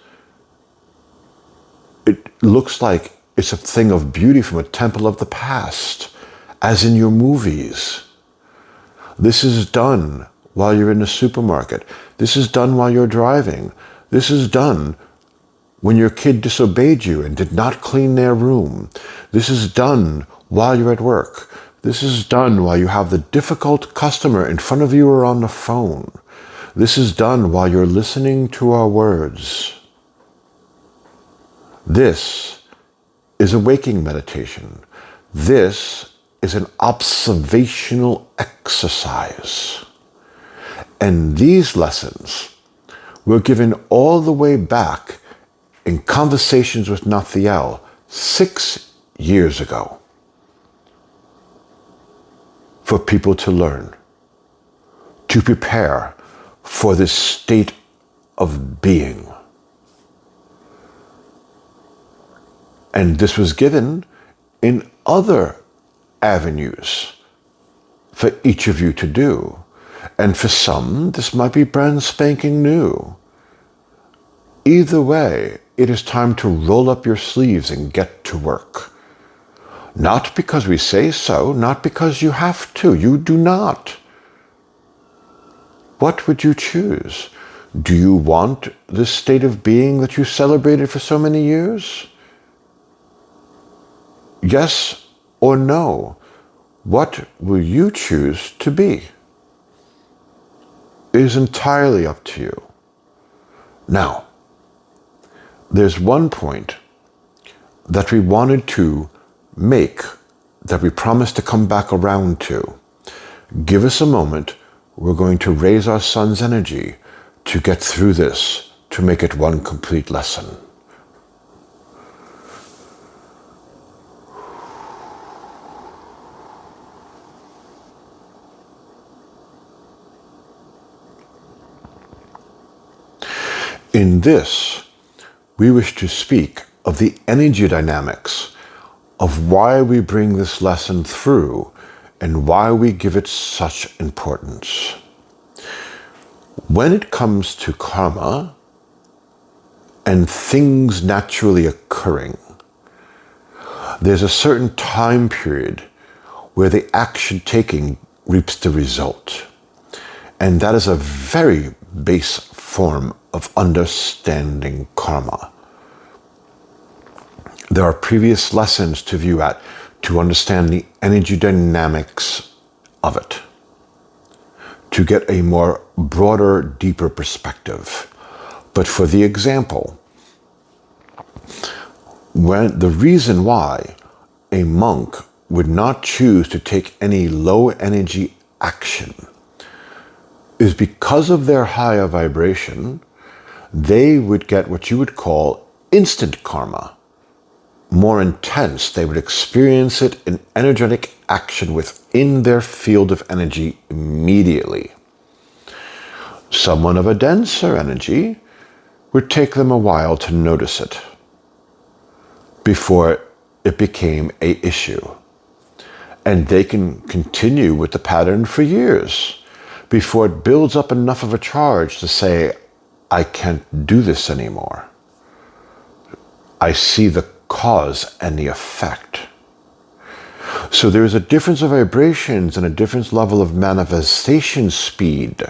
It looks like it's a thing of beauty from a temple of the past, as in your movies. This is done while you're in the supermarket. This is done while you're driving. This is done when your kid disobeyed you and did not clean their room. This is done while you're at work. This is done while you have the difficult customer in front of you or on the phone. This is done while you're listening to our words. This is a waking meditation. This is an observational exercise. And these lessons were given all the way back in conversations with Anatheial 6 years ago for people to learn, to prepare for this state of being. And this was given in other avenues for each of you to do. And for some, this might be brand spanking new. Either way, it is time to roll up your sleeves and get to work. Not because we say so, not because you have to. You do not. What would you choose? Do you want this state of being that you celebrated for so many years? Yes or no? What will you choose to be? It is entirely up to you. Now, there's one point that we wanted to make that we promised to come back around to. Give us a moment. We're going to raise our sun's energy to get through this, to make it one complete lesson. In this, we wish to speak of the energy dynamics of why we bring this lesson through and why we give it such importance. When it comes to karma and things naturally occurring, there's a certain time period where the action taking reaps the result. And that is a very base form of understanding karma. There are previous lessons to view at to understand the energy dynamics of it, to get a more broader, deeper perspective. But for the example, when the reason why a monk would not choose to take any low energy action is because of their higher vibration, they would get what you would call instant karma. More intense, they would experience it in energetic action within their field of energy immediately. Someone of a denser energy would take them a while to notice it before it became an issue. And they can continue with the pattern for years before it builds up enough of a charge to say, I can't do this anymore. I see the cause and the effect. So there's a difference of vibrations and a different level of manifestation speed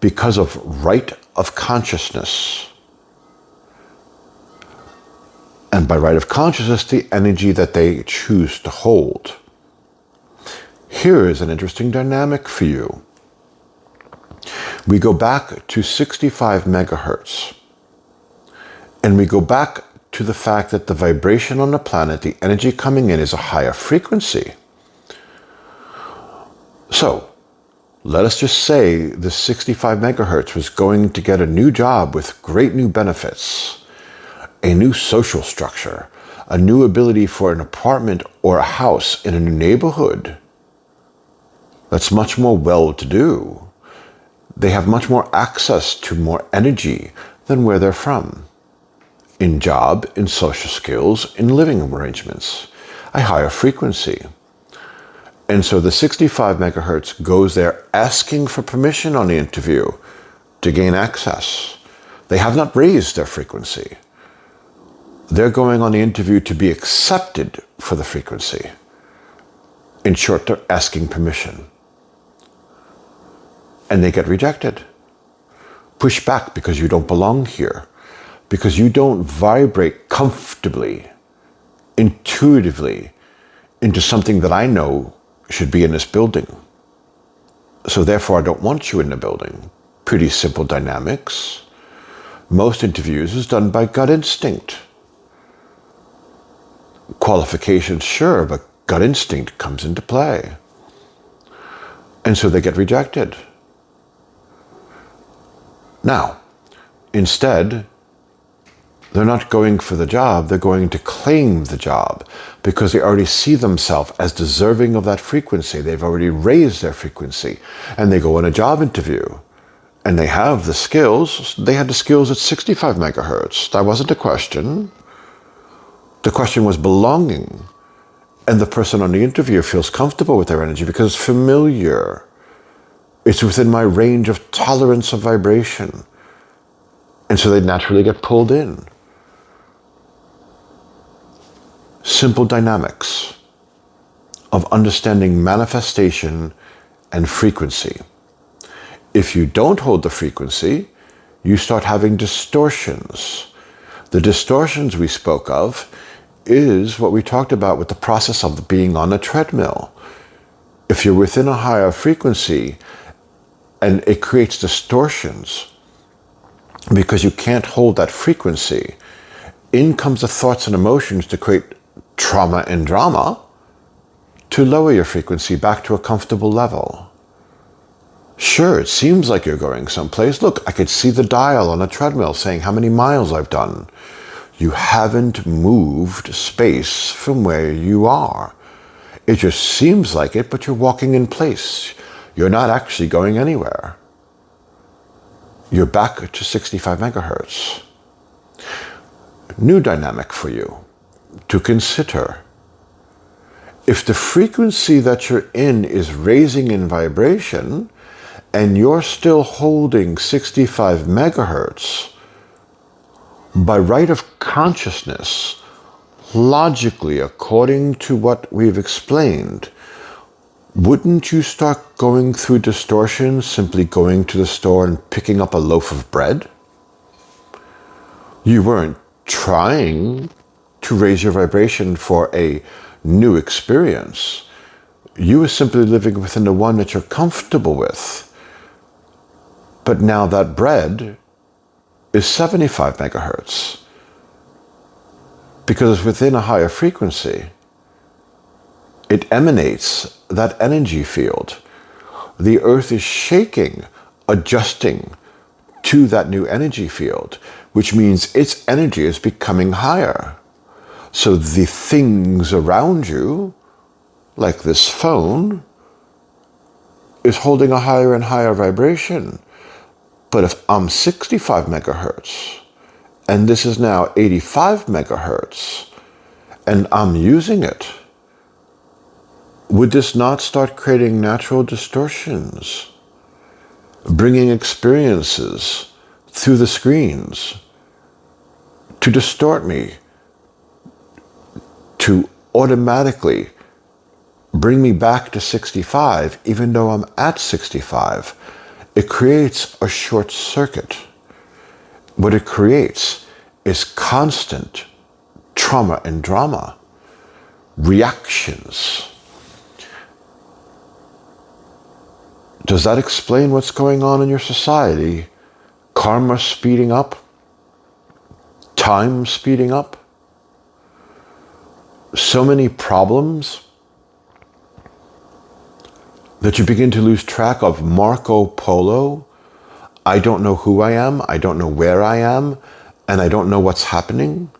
because of right of consciousness. And by right of consciousness, the energy that they choose to hold. Here is an interesting dynamic for you. We go back to 65 megahertz. And we go back to the fact that the vibration on the planet, the energy coming in, is a higher frequency. So, let us just say the 65 megahertz was going to get a new job with great new benefits, a new social structure, a new ability for an apartment or a house in a new neighborhood that's much more well-to-do. They have much more access to more energy than where they're from. In job, in social skills, in living arrangements, a higher frequency. And so the 65 megahertz goes there asking for permission on the interview to gain access. They have not raised their frequency. They're going on the interview to be accepted for the frequency. In short, they're asking permission. And they get rejected. Push back because you don't belong here. Because you don't vibrate comfortably, intuitively, into something that I know should be in this building. So therefore, I don't want you in the building. Pretty simple dynamics. Most interviews is done by gut instinct. Qualifications, sure, but gut instinct comes into play. And so they get rejected. Now, instead, they're not going for the job, they're going to claim the job because they already see themselves as deserving of that frequency. They've already raised their frequency. And they go on a job interview and they have the skills. They had the skills at 65 megahertz. That wasn't a question. The question was belonging. And the person on the interview feels comfortable with their energy because it's familiar. It's within my range of tolerance of vibration. And so they naturally get pulled in. Simple dynamics of understanding manifestation and frequency. If you don't hold the frequency, you start having distortions. The distortions we spoke of is what we talked about with the process of being on a treadmill. If you're within a higher frequency and it creates distortions because you can't hold that frequency, in comes the thoughts and emotions to create trauma and drama to lower your frequency back to a comfortable level. Sure, it seems like you're going someplace. Look, I could see the dial on a treadmill saying how many miles I've done. You haven't moved space from where you are. It just seems like it, but you're walking in place. You're not actually going anywhere. You're back to 65 megahertz. New dynamic for you to consider. If the frequency that you're in is raising in vibration and you're still holding 65 megahertz, by right of consciousness, logically, according to what we've explained, wouldn't you start going through distortions simply going to the store and picking up a loaf of bread? You weren't trying to raise your vibration for a new experience. You were simply living within the one that you're comfortable with. But now that bread is 75 megahertz because it's within a higher frequency. It emanates that energy field. The earth is shaking, adjusting to that new energy field, which means its energy is becoming higher. So the things around you, like this phone, is holding a higher and higher vibration. But if I'm 65 megahertz, and this is now 85 megahertz, and I'm using it, would this not start creating natural distortions, bringing experiences through the screens to distort me, to automatically bring me back to 65, even though I'm at 65? It creates a short circuit. What it creates is constant trauma and drama, reactions. Does that explain what's going on in your society? Karma speeding up? Time speeding up? So many problems that you begin to lose track of Marco Polo. I don't know who I am, I don't know where I am, and I don't know what's happening,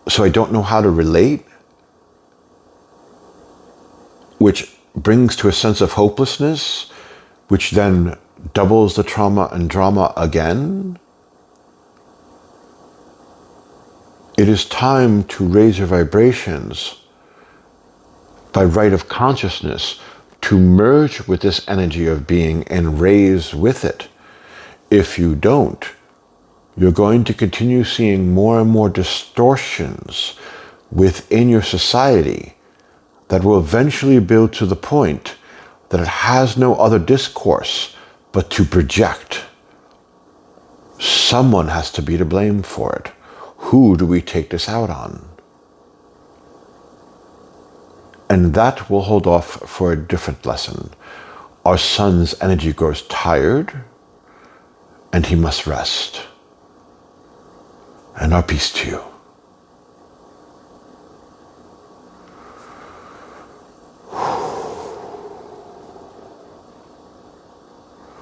so I don't know how to relate, which brings to a sense of hopelessness, which then doubles the trauma and drama again. It is time to raise your vibrations by right of consciousness, to merge with this energy of being and raise with it. If you don't, you're going to continue seeing more and more distortions within your society that will eventually build to the point that it has no other discourse but to project. Someone has to be to blame for it. Who do we take this out on? And that will hold off for a different lesson. Our son's energy grows tired, and he must rest. And our peace to you.